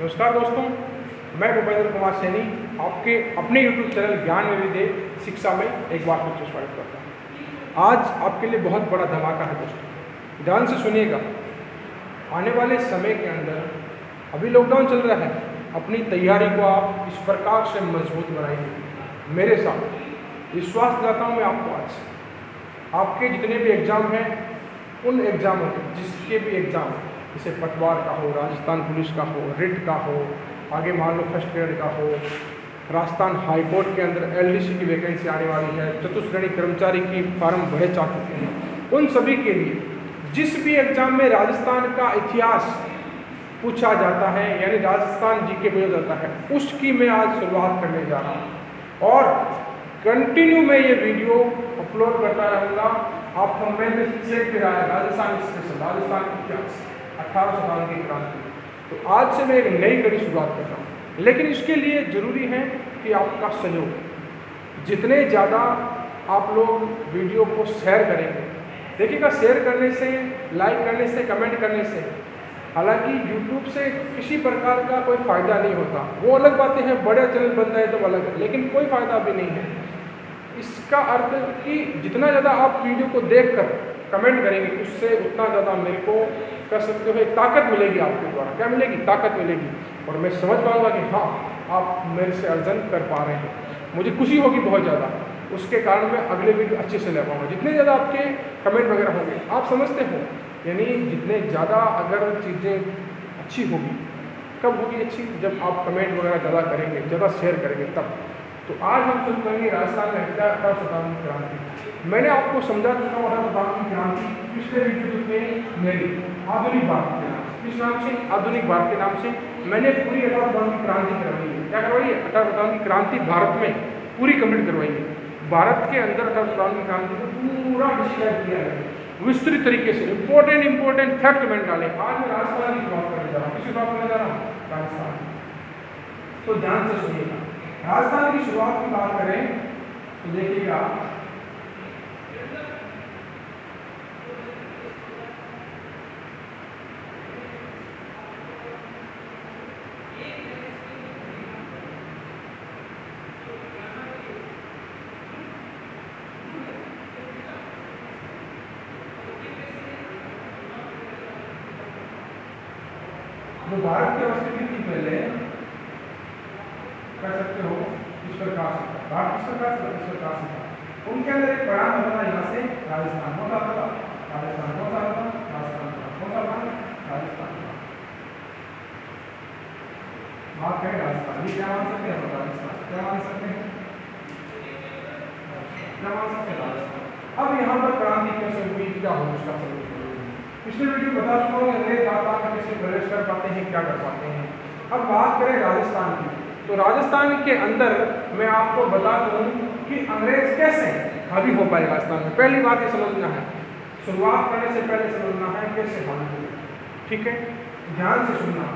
नमस्कार दोस्तों, मैं भूपेंद्र कुमार सैनी आपके अपने YouTube चैनल ज्ञान विविधे शिक्षा में एक बार फिर से स्वागत करता हूँ। आज आपके लिए बहुत बड़ा धमाका है दोस्तों, ध्यान से सुनिएगा। आने वाले समय के अंदर अभी लॉकडाउन चल रहा है, अपनी तैयारी को आप इस प्रकार से मजबूत बनाइए। मेरे साथ विश्वास दिलाता हूँ मैं आपको। आज आपके जितने भी एग्ज़ाम हैं, उन एग्ज़ामों के जिसके भी एग्ज़ाम जैसे पटवार का हो, राजस्थान पुलिस का हो, रिट का हो, आगे मान लो फर्स्ट ग्रेड का हो, राजस्थान हाई कोर्ट के अंदर LDC की वैकेंसी आने वाली है, चतुश्रेणी कर्मचारी की फार्म भरे जा चुके हैं। उन सभी के लिए जिस भी एग्ज़ाम में राजस्थान का इतिहास पूछा जाता है यानी राजस्थान जीके पूछा जाता है, उसकी मैं आज शुरुआत करने जा रहा हूँ और कंटिन्यू मैं ये वीडियो अपलोड करता रहूँगा। आप कमेंट में चेक भी रहा है राजस्थान स्पेशल, राजस्थान इतिहास 18 शताब्दी की क्रांति। तो आज से मैं एक नई कड़ी शुरुआत कर रहा हूँ, लेकिन इसके लिए ज़रूरी है कि आपका सहयोग। जितने ज़्यादा आप लोग वीडियो को शेयर करेंगे, देखिएगा शेयर करने से, लाइक करने से, कमेंट करने से, हालांकि YouTube से किसी प्रकार का कोई फ़ायदा नहीं होता, वो अलग बातें हैं, बड़े चैनल बनता है तो अलग है, लेकिन कोई फ़ायदा भी नहीं है। इसका अर्थ कि जितना ज़्यादा आप वीडियो को देखकर कमेंट करेंगे, उससे उतना ज़्यादा मेरे को कर सकते हो एक ताकत मिलेगी आपके द्वारा। क्या मिलेगी? ताकत मिलेगी, और मैं समझ पाऊँगा कि हाँ, आप मेरे से अर्जन कर पा रहे हैं। मुझे खुशी होगी बहुत ज़्यादा, उसके कारण मैं अगले वीडियो अच्छे से ले पाऊँगा। जितने ज़्यादा आपके कमेंट वगैरह होंगे, आप समझते हो, यानी जितने ज़्यादा अगर चीज़ें अच्छी होगी, कब होगी अच्छी? जब आप कमेंट वगैरह ज़्यादा करेंगे, ज़्यादा शेयर करेंगे तब। तो आज हम शुरू करेंगे राजस्थान में 18 शताब्दी की क्रांति। मैंने आपको समझा चुका हूँ 18 शताब्दी की क्रांति पिछले वीडियो में मेरी आधुनिक भारत के नाम से, किस नाम से? आधुनिक भारत के नाम से मैंने पूरी 18 शताब्दी की क्रांति करवाई है। क्या करवाई है? 18 शताब्दी की क्रांति भारत में पूरी कंप्लीट करवाई है। भारत के अंदर 18 शताब्दी की क्रांति को पूरा डिस्क्राइब किया है विस्तृत तरीके से। इंपॉर्टेंट फैक्ट मैंने डाले। आज मैं राजस्थान की बात करने जा रहा हूँ। किसकी बात करने जा रहा हूँ? राजस्थान। तो ध्यान से सुनिएगा। राजस्थान की शुरुआत की बात करें तो देखिएगा, जो भारत की अवस्थिति थी पहले, कह सकते हो इस प्रकार से, भारत किस प्रकार से, इस प्रकार से था। उनके अंदर एक परिणाम होता था, यहाँ से राजस्थान होता था, राजस्थान होता था, राजस्थान होता था, राजस्थान। बात करें राजस्थान, ये क्या मान सकते हैं? राजस्थान क्या मान सकते हैं? क्या मान सकते हैं? राजस्थान। अब यहाँ पर क्रांति कैसे हुई, क्या हो उसका सलूशन? पिछले वीडियो बता चुका हूँ अंग्रेज राजस्थान में कैसे प्रवेश कर पाते हैं, क्या कर पाते हैं। अब बात करें राजस्थान की, तो राजस्थान के अंदर मैं आपको बता दूं कि अंग्रेज कैसे हावी हो पाए राजस्थान में। पहली बात ये समझना है, शुरुआत करने से पहले समझना है कैसे हावी हुए। ठीक है, ध्यान से सुनना।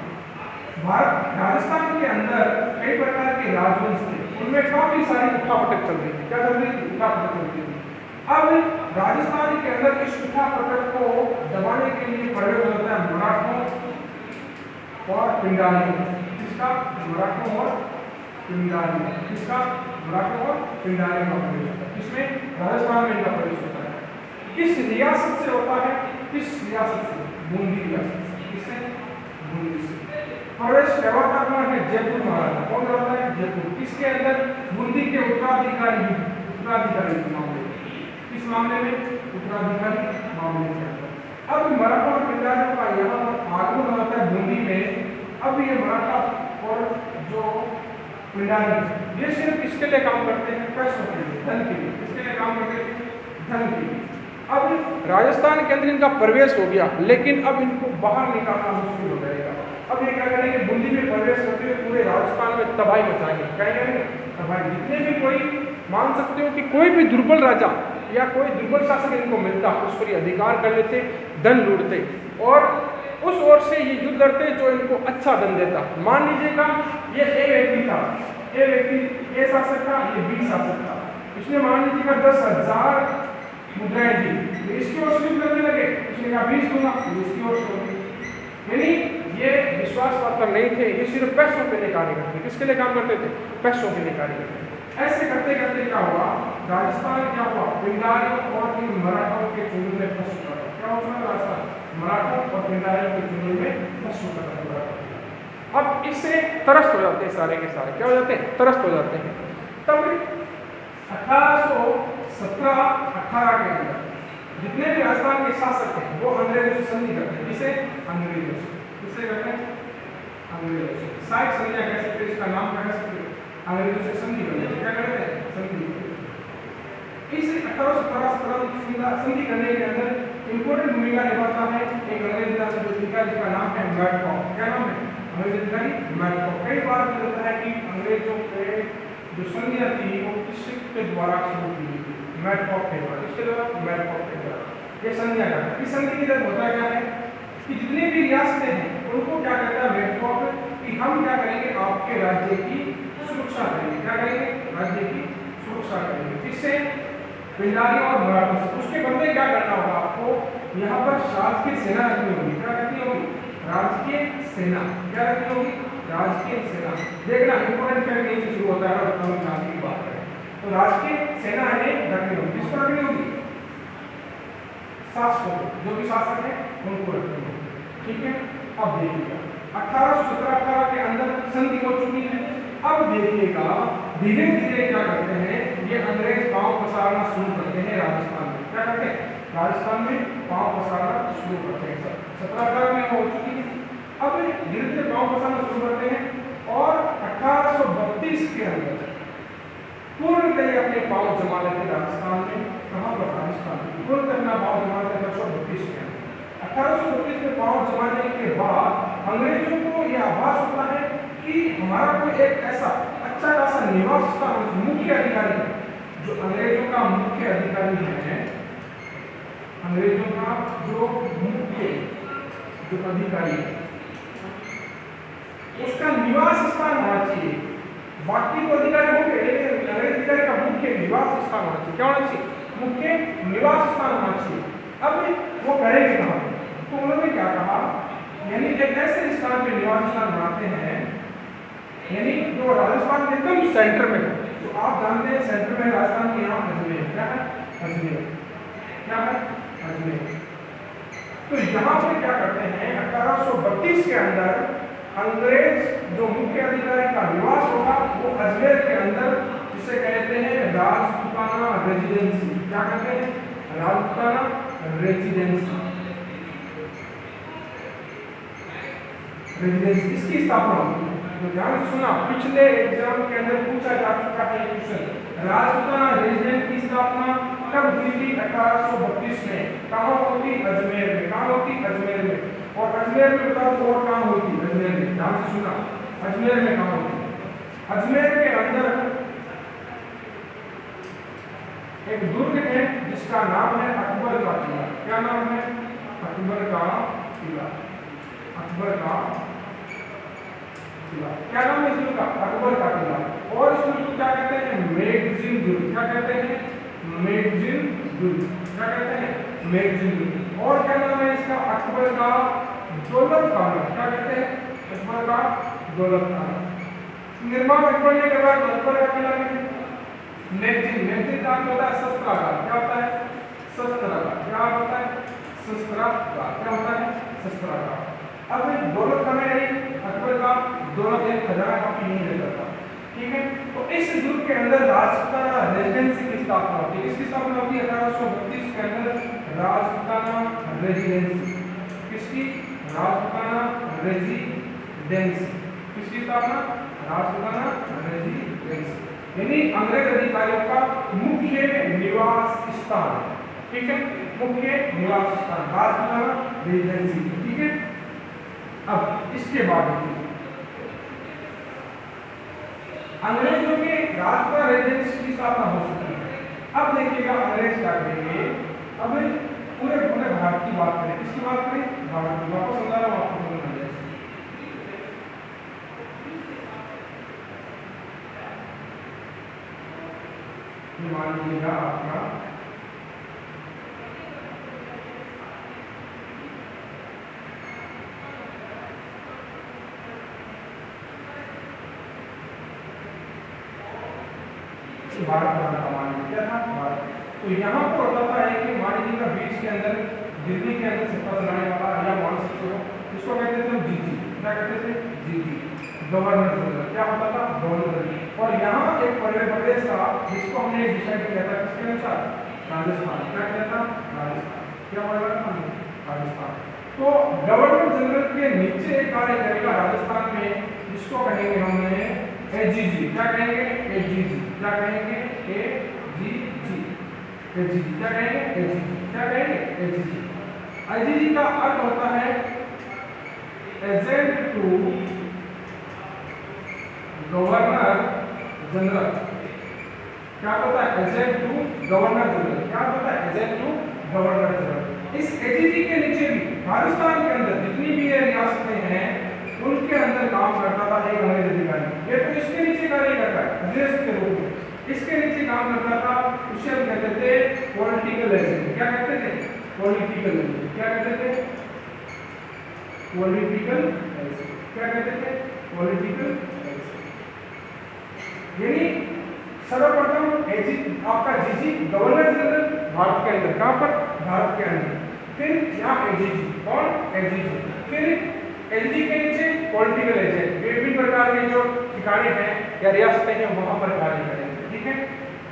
भारत राजस्थान के अंदर कई प्रकार के राजवंश थे, उनमें काफी सारी उठापटक चल रही थी। क्या चल रही थी? उठापटक चल रही थी। अब राजस्थान के अंदर इस उठापटक को दबाने के लिए प्रयोग होता है मराठों और पिंडारियों। किसका? मराठों और पिंडारियों। किसका? मराठों और पिंडारियों का प्रवेश होता है। इसमें राजस्थान में इनका प्रवेश होता है। किस रियासत से होता है? किस रियासत से? बूंदी रियासत से। किससे? बूंदी से। प्रवेश करवाता कौन है? जयपुर महाराजा। कौन करवाता है? जयपुर। किसके अंदर? बूंदी के उत्तराधिकारी मामले। किस मामले में? उत्तराधिकारी मामले के अंदर। अब मराठा और पिंडारियों का यहाँ पर आगमन होता है बूंदी में। अब ये मराठा और जो पिंडारी, ये सिर्फ किसके लिए काम करते हैं? पैसों के लिए, धन के लिए। किसके लिए काम करते हैं? धन के लिए। अब राजस्थान के अंदर इनका प्रवेश हो गया, लेकिन अब इनको बाहर निकालना मुश्किल हो जाएगा। अब ये क्या करेंगे? बूंदी में प्रवेश करते हुए पूरे राजस्थान में तबाही मचाएंगे। क्या करेंगे? तबाही। जितने भी कोई मान सकते हो कि कोई भी दुर्बल राजा या कोई दुर्बल शासक इनको मिलता, उस पर अधिकार कर लेते, धन लूटते, और उस ओर से ये युद्ध लड़ते जो इनको अच्छा धन देता। मान लीजिएगा ये ए व्यक्ति था, ए व्यक्ति ए शासक था, ये बी शासक था। इसने मान लीजिएगा 10,000 मुद्राएं दी, तो इसकी ओर से करने लगे, इसने कहा 20 दूंगा, इसकी ओर से। यानी ये विश्वास पात्र नहीं थे, ये सिर्फ पैसों के लिए कार्य करते। किसके लिए काम करते थे? पैसों के लिए कार्य करते। ऐसे करते करते क्या हुआ, राजस्थान क्या हुआ, पिंडारियों और इन मराठों के चुंगल में फंस चुका था। क्या हो चुका था? राजस्थान मराठों और पिंडारियों के चुंगल में फंस चुका था। अब इससे त्रस्त हो जाते हैं सारे के सारे। क्या हो जाते हैं? त्रस्त हो जाते हैं। तब 1817-18 के अंदर जितने भी राजस्थान के शासक हैं वो अंग्रेजों से संधि करते हैं। जिसे अंग्रेजों से किससे करते हैं? अंग्रेजों से। साइड संधियां कह सकते हैं, इसका नाम कह सकते हैं, अंग्रेजों से संधि करते हैं। क्या करते हैं? संधि। इस 1817 संधि करने के अंदर इंपॉर्टेंट भूमिका निभाता है एक अंग्रेज अधिकारी जिसका नाम है मैडकॉक। क्या नाम है? अंग्रेज अधिकारी मैडकॉक। कई बार मिलता है कि अंग्रेजों के जो संधियां थी वो किसके द्वारा शुरू की गई थी? मैडकॉक के द्वारा। किसके द्वारा? मैडकॉक के द्वारा ये संधियां करता है। इस संधि के तहत होता क्या है कि जितने भी रियासतें हैं उनको क्या कहता है मैडकॉक कि हम क्या करेंगे, आपके राज्य की सुरक्षा करेंगे। क्या करेंगे? राज्य की सुरक्षा करेंगे। किससे? पिंडारियों और मराठों से। उसके बदले क्या करना होगा आपको? यहाँ पर शासकीय सेना रखनी होगी। क्या रखनी होगी? राजकीय सेना। क्या रखनी होगी? राजकीय सेना। देखना इंपॉर्टेंट फैक्ट यही शुरू होता है अगर हम शांति की बात करें तो राजकीय सेना है रखनी होगी। किसको रखनी होगी? शासकों को, जो भी शासक है उनको रखनी होगी। ठीक है। अब देखिएगा 1817-18 के अंदर संधि हो चुकी है। अब देखिएगा धीरे धीरे क्या करते हैं ये अंग्रेज पांव पसारना शुरू करते हैं राजस्थान में। क्या करते हैं? राजस्थान में पांव पसारना शुरू करते हैं। 17-18 में हो चुकी है। अब धीरे धीरे पांव पसारना शुरू करते हैं और 1832 के अंदर पूर्णतः अपने पांव जमा लेते राजस्थान में। कहां पर? राजस्थान में पूर्णतः अपना पांव जमा लेते 1832 के अंदर। 1832 में पांव जमाने के बाद अंग्रेजों को यह आभास होता है कि हमारा कोई एक ऐसा अच्छा खासा निवास स्थान, मुख्य अधिकारी है जो अंग्रेजों का मुख्य अधिकारी है, अंग्रेजों का जो मुख्य जो अधिकारी है उसका निवास स्थान होना चाहिए। बाकी तो अधिकारी होंगे लेकिन अंग्रेज अधिकारी का मुख्य निवास स्थान होना चाहिए। क्या होना चाहिए? मुख्य निवास स्थान होना चाहिए। अब वो करेंगे कहाँ? तो उन्होंने क्या कहा, यानी एक ऐसे स्थान पे निवास स्थान बनाते हैं यानी जो राजस्थान के एकदम सेंटर में है। तो आप जानते हैं सेंटर में राजस्थान के यहाँ अजमेर। क्या है? अजमेर। क्या है? अजमेर। तो यहाँ पे क्या करते हैं 1832 के अंदर अंग्रेज जो मुख्य अधिकारी का निवास होगा वो अजमेर के अंदर, जिसे कहते हैं राजपूताना रेजिडेंसी। क्या कहते हैं? राजपूताना रेजिडेंसी। इसकी स्थापना होती है। तो ध्यान से सुना, पिछले एग्जाम के अंदर पूछा जा चुका है क्वेश्चन। राजपूताना रेजिडेंट की स्थापना कब हुई थी? 1832 में। कहाँ होती? अजमेर में। कहाँ होती? अजमेर में। और अजमेर में बताओ और कहाँ होती? अजमेर में। ध्यान से सुना, अजमेर में कहाँ होती? अजमेर के अंदर एक दुर्ग है जिसका नाम है अकबर का किला। क्या नाम है? अकबर का किला। अकबर का किला। क्या नाम है इस दुर्ग का? अकबर का किला। और इस दुर्ग को क्या कहते हैं? मैगजीन दुर्ग। क्या कहते हैं? मैगजीन दुर्ग। क्या कहते हैं? मैगजीन दुर्ग। और क्या नाम है इसका? अकबर का दौलत खाना। क्या कहते हैं? अकबर का दौलत खाना। निर्माण करने के बाद अकबर का किला में मैगजीन, मैगजीन का होता है शस्त्रागार। क्या होता है? शस्त्रागार। क्या होता है? शस्त्रागार। क्या होता है? शस्त्रागार। अब दौलत खाना यानी अकबर का दौलत एक खजाना काफी नहीं रहता था। ठीक है। तो इस दुर्ग के अंदर राजपूताना रेजिडेंसी की स्थापना होती है। इसकी स्थापना होती है 1832 के अंदर राजपूताना रेजिडेंसी। किसकी? राजपूताना रेजिडेंसी। किसकी स्थापना? राजपूताना रेजिडेंसी यानी अंग्रेज अधिकारियों का मुख्य निवास स्थान। ठीक है। मुख्य निवास स्थान राजपूताना रेजिडेंसी। ठीक है। अब इसके बाद अंग्रेजों के राजपूताना रेजिडेंसी की स्थापना हो चुकी है। अब देखिएगा अंग्रेज क्या करेंगे। अब पूरे पूरे भारत की बात करें। किसकी बात करें? भारत की। वापस समझा रहा हूं आपको। मान लीजिएगा आपका भारत बना था, मान लीजिए क्या था, भारत। तो यहाँ पर बताता है कि मान लीजिएगा बीच के अंदर, दिल्ली के अंदर सत्ता चलाने वाला या मान सकते हो इसको कहते थे जीजी, क्या कहते थे, जीजी, गवर्नर जनरल। क्या होता था, गवर्नर। और यहाँ एक प्रदेश था जिसको हमने डिसाइड किया था किसके अनुसार, राजस्थान। क्या किया था, राजस्थान। क्या बोला था, राजस्थान। तो गवर्नर जनरल के नीचे एक कार्य करेगा राजस्थान में, जिसको कहेंगे हमने एजीजी। क्या कहेंगे, एजीजी। क्या कहेंगे, एजीजी। एजीजी क्या कहेंगे, एजीजी। क्या कहेंगे, एजीजी। एजीजी का अर्थ होता है एजेंट टू गवर्नर जनरल। क्या होता है, एजेंट टू गवर्नर जनरल। क्या होता है, एजेंट टू गवर्नर जनरल। इस एजीजी के नीचे भी राजस्थान के अंदर जितनी भी रियासतें हैं उनके अंदर काम करता था एक अंग्रेज अधिकारी। ये तो इसके नीचे कार्य करता है अध्यक्ष के रूप में, इसके नीचे काम करता था, उसे हम कहते थे पॉलिटिकल एजेंट। क्या कहते थे, पॉलिटिकल एजेंट। क्या कहते थे, पॉलिटिकल एजेंट। क्या कहते थे, पॉलिटिकल एजेंट। यानी सर्वप्रथम एजी आपका जीजी गवर्नर जनरल भारत के अंदर, कहां पर, भारत के अंदर। फिर यहाँ एजीजी, कौन, एजीजी। फिर एजीजी के नीचे पॉलिटिकल एजेंट, विभिन्न प्रकार के जो ठिकाने हैं या रियासतें हैं वहां पर कार्य करेंगे। ठीक है,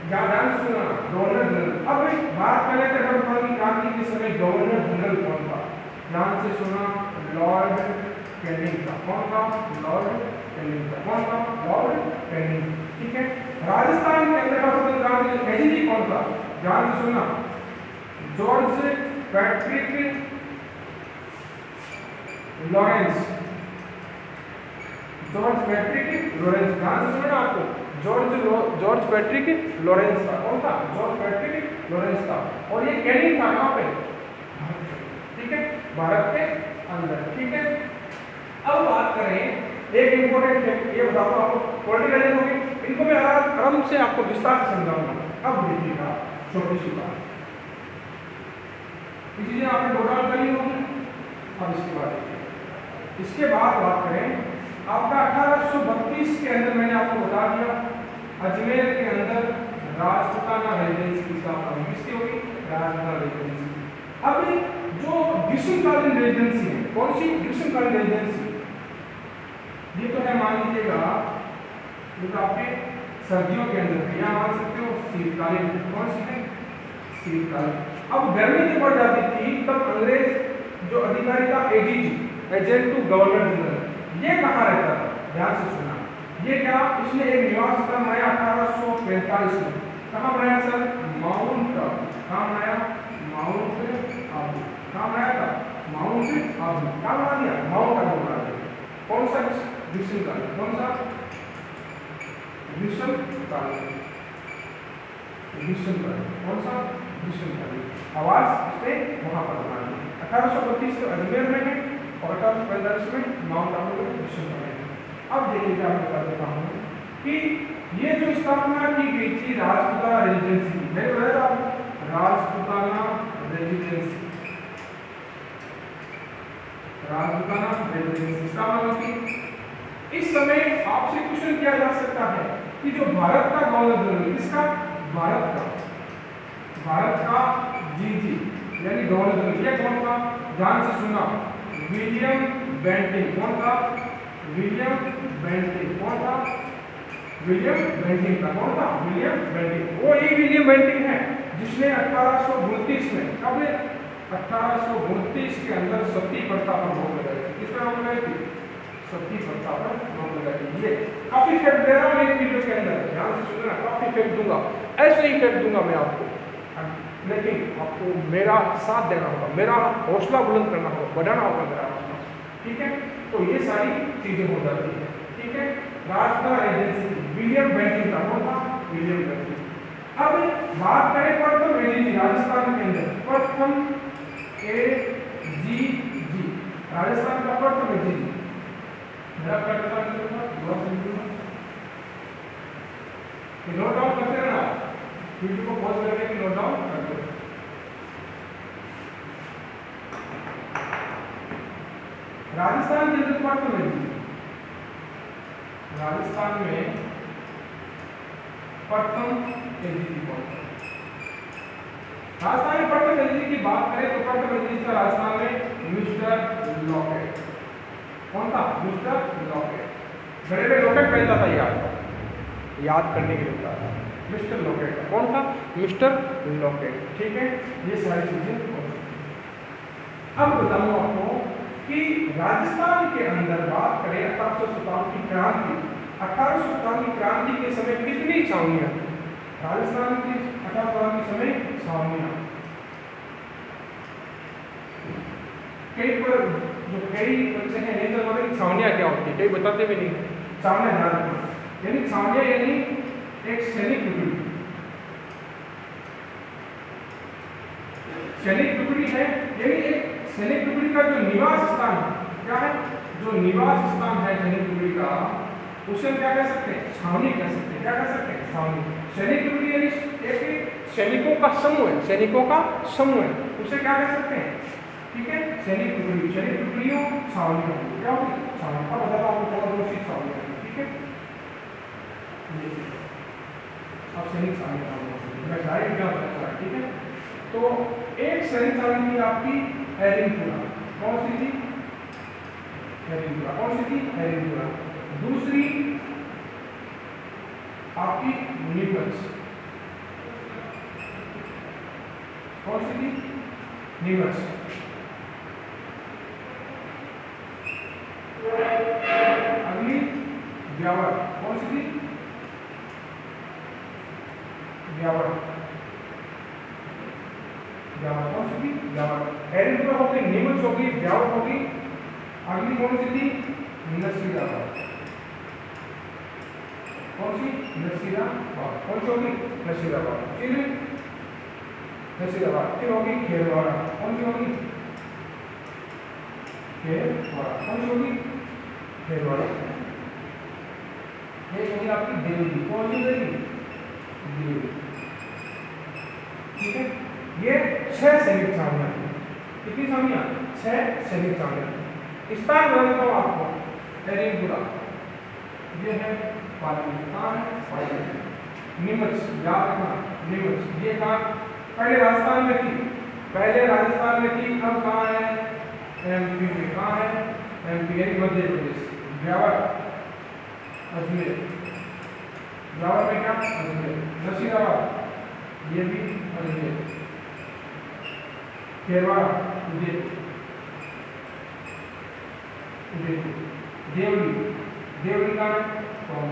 ध्यान से सुना, गवर्नर जनरल। अब बात करें कि अगर की क्रांति के समय गवर्नर जनरल कौन था, ध्यान से सुना, लॉर्ड कैनिंग था। कौन था, लॉर्ड कैनिंग था। कौन था, लॉर्ड कैनिंग। ठीक है, राजस्थान के अंदर का स्वतंत्र एजीजी कौन था, ध्यान से सुना, George Patrick Lawrence. George Patrick Lawrence, ध्यान से सुना आपको, जॉर्ज पैट्रिक लॉरेंस था। कौन था, जॉर्ज पैट्रिक लॉरेंस था। और ये कैनिंग था कहां पे, ठीक है, भारत के अंदर। ठीक है, अब बात करें एक इंपॉर्टेंट फैक्ट, ये बताता हूं आपको, पॉलिटिकल एजेंट हो गए, इनको मैं आराम से आपको विस्तार से समझाऊंगा। अब देखिएगा छोटी सी बात, ये चीजें आपने नोट डाउन करी होगी। अब इसके बाद देखिए, इसके बाद बात करें आपका 1832 के अंदर मैंने आपको बता दिया अजमेर के अंदर राजपूताना रेजिडेंसी की स्थापना किसकी होगी, राजपूताना रेजिडेंसी। अब जो ग्रीष्मकालीन रेजिडेंसी है, कौन सी ग्रीष्मकालीन रेजिडेंसी, ये तो है मान लीजिएगा जो तो आपके सर्दियों के अंदर है, या मान सकते हो शीतकालीन। कौन सी है, शीतकालीन। अब गर्मी जब बढ़ जाती थी तब अंग्रेज जो अधिकारी था A G G, agent to governor general, ये कहाँ रहता था, ध्यान से सुना। ये क्या, इसने एक निवास स्थान बनाया 1845 में। कहाँ बनाया सर, माउंट आबू। कहाँ बनाया, माउंट आबू। कहाँ बनाया था, माउंट आबू। क्या बना दिया, माउंट आबू बना दिया। कौन सा, ग्रीष्मकालीन। कौन सा, ग्रीष्मकालीन। ग्रीष्मकालीन। कौन सा, ग्रीष्मकालीन। आवास इसने वहां पर बना दी। 1832 को अजमेर में है और 1845 में माउंट आबू में ग्रीष्मकालीन। अब देखिएगा, मैं बता देता हूँ कि ये जो स्थापना की गई थी राजपूताना रेजिडेंसी की, मैंने बताया राजपूताना रेजिडेंसी, राजपूताना रेजिडेंसी स्थापना की। इस समय आपसे क्वेश्चन किया जा सकता है कि जो भारत का गवर्नर जनरल, किसका, भारत का जीजी यानी गवर्नर जनरल, ये कौन था, ध्यान से सुना, विलियम बेंटिंग। कौन था, विलियम बेंटिंग। कौन था, विलियम बेंटिंग था। कौन था, विलियम बेंटिंग। वो ही विलियम बेंटिंग है जिसने 1829 में, कब 1829 के अंदर सती प्रथा पर रोक लगाई थी। किस पर रोक लगाई थी, सती प्रथा पर रोक लगाई थी। ये काफी फैक्ट दे रहा हूँ एक वीडियो के अंदर, ध्यान से सुनना, काफी फैक्ट दूंगा, ऐसे ही फैक्ट दूंगा मैं आपको, लेकिन आपको मेरा साथ देना होगा, मेरा हौसला बुलंद करना होगा, बढ़ाना होगा मेरा हौसला। ठीक है, तो ये सारी चीजें हो जाती है। ठीक है, राजपूताना रेजिडेंसी विलियम बेंटिंग का, कौन था, विलियम बेंटिंग। अब बात करें प्रथम एजीजी राजस्थान के अंदर, प्रथम एजीजी राजस्थान का प्रथम एजीजी, नोट डाउन करते रहना, वीडियो को पॉज करके नोट डाउन करते रहना। राजस्थान के अंदर प्रथम एजीजी, राजस्थान में प्रथम एलजीजी कौन था? राजस्थान में प्रथम एलजीजी की बात करें तो प्रथम एलजीजी था राजस्थान में मिस्टर लॉकेट। कौन था? Mister locket. गले में लॉकेट पहनता था, याद करने के लिए बता रहा मिस्टर लॉकेट। कौन था? Mister locket. ठीक है, ये सारी चीजें। अब बताऊं आपको कि राजस्थान के अंदर बात करें 1857 की क्रांति, 1857 की क्रांति के समय कितनी छावनियां थी? राजस्थान की 1857 के समय छावनियां कई पर जो कई बच्चे हैं नहीं तो बोले छावनियां क्या होती है, कई बताते भी नहीं। छावनियां ध्यान रखना, यानी छावनियां यानी एक सैनिक टुकड़ी, सैनिक टुकड़ी है, यानी एक सैनिक टुकड़ी का जो निवास स्थान है, क्या है? जो निवास स्थान है सैनिक टुकड़ी का, उसे हम क्या कह सकते हैं? छावनी कह सकते हैं। क्या कह सकते हैं? छावनी। सैनिक टुकड़ी यानी एक सैनिकों का समूह है, सैनिकों का समूह है, उसे क्या कह सकते हैं? ठीक है, सैनिक टुकड़ी, सैनिक टुकड़ियों छावनी क्या होगी? छावनी। अब बताता हूँ आपको दो चीज छावनी। ठीक है, अब सैनिक छावनी मैं डायरेक्ट क्या होता है। ठीक है, तो एक सैनिक छावनी थी आपकी हैरिंगपुरा। कौन सी थी? हैरिंगपुरा। कौन सी थी? हैरिंगपुरा। दूसरी आपकी नीमच। कौन सी थी? नीमच। अगली ब्यावर। कौन सी थी? ब्यावर। ब्यावर कौन सी थी? ब्यावर। हैरिंगपुरा हो गई, नीमच हो गई, ब्यावर हो गई। अगली कौन सी थी? नसीराबाद। कौन सी? नसीराबाद। कौन सी होगी? नसीराबाद। फिर नसीराबाद। फिर होगी खेरवाड़ा। कौन सी होगी? खेरवाड़ा। कौन सी होगी? खेरवाड़ा। ये होगी आपकी देवरी। कौन सी देवरी? देवरी। ठीक है, ये 6 सैनिक छावनियां। कितनी छावनियां? 6 सैनिक छावनियां। स्थान बता देता हूँ आपको। हैरिंगपुरा ये है पाकिस्तान, नीमच याद रखना, नीमच ये कहाँ? पहले राजस्थान में थी, पहले राजस्थान में थी, अब कहाँ है? एमपी में। कहाँ है? एमपी यानी मध्य प्रदेश। ब्यावर अजमेर। ब्यावर में क्या? अजमेर। नसीराबाद ये भी अजमेर। खेरवाड़ा उदयपुर। देवरी, देवरी का टोंक।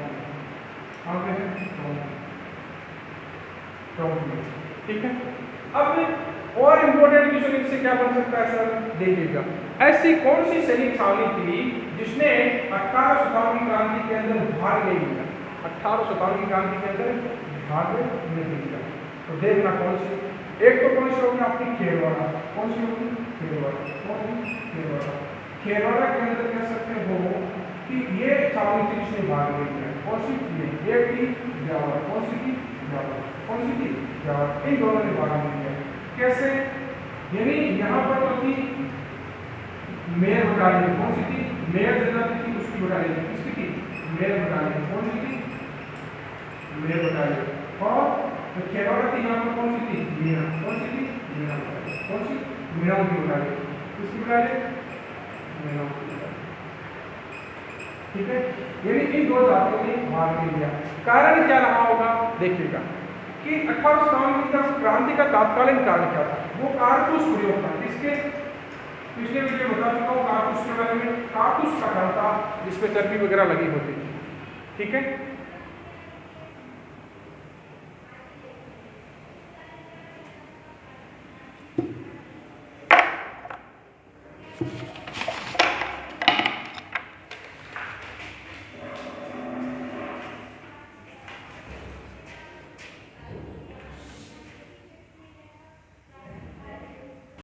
ठीक है, अब और इम्पोर्टेंट क्वेश्चन इससे क्या बन सकता है सर? देखिएगा, ऐसी कौन सी सैनिक छावनी थी जिसने 1857 की क्रांति के अंदर भाग नहीं लिया? 1857 की क्रांति के अंदर भाग नहीं लिया, तो देखना कौन सी। एक तो कौन सी होगी आपकी? खेरवाड़ा। कौन सी होगी? खेरवाड़ा। कौन सी? खेरवाड़ा। खेरवाड़ा के अंदर कह सकते हो कि ये छावनी थी जिसने भाग नहीं लिया। कौन सी थी? एक थी ब्यावर। कौन सी थी? ब्यावर। कौन सी थी? ब्यावर। इन दोनों ने भाग नहीं लिया। कैसे? यानी यहाँ पर तो थी मेयर बटालियन। कौन सी थी? मेयर जनरल थी, उसकी बटालियन। किसकी थी? Mayor battalion. कौन सी थी? Mayor battalion. और तो खेरवाड़ा थी, यहाँ पर कौन सी थी? मीना। कौन सी थी? मीना बटालियन। कौन सी? मीना की बटालियन। किसकी बटालियन? मीना की बटालियन। ठीक है, यानी इन दो जातियों ने भाग नहीं लिया। कारण क्या रहा होगा? देखिएगा कि 1857 की क्रांति का तात्कालिक कारण क्या था? वो कारतूस प्रयोग था। किसके? पिछले वीडियो बता चुका हूँ कारतूस के बारे में। कारतूस का कारण था जिसमें चर्बी वगैरह लगी होती थी। ठीक है,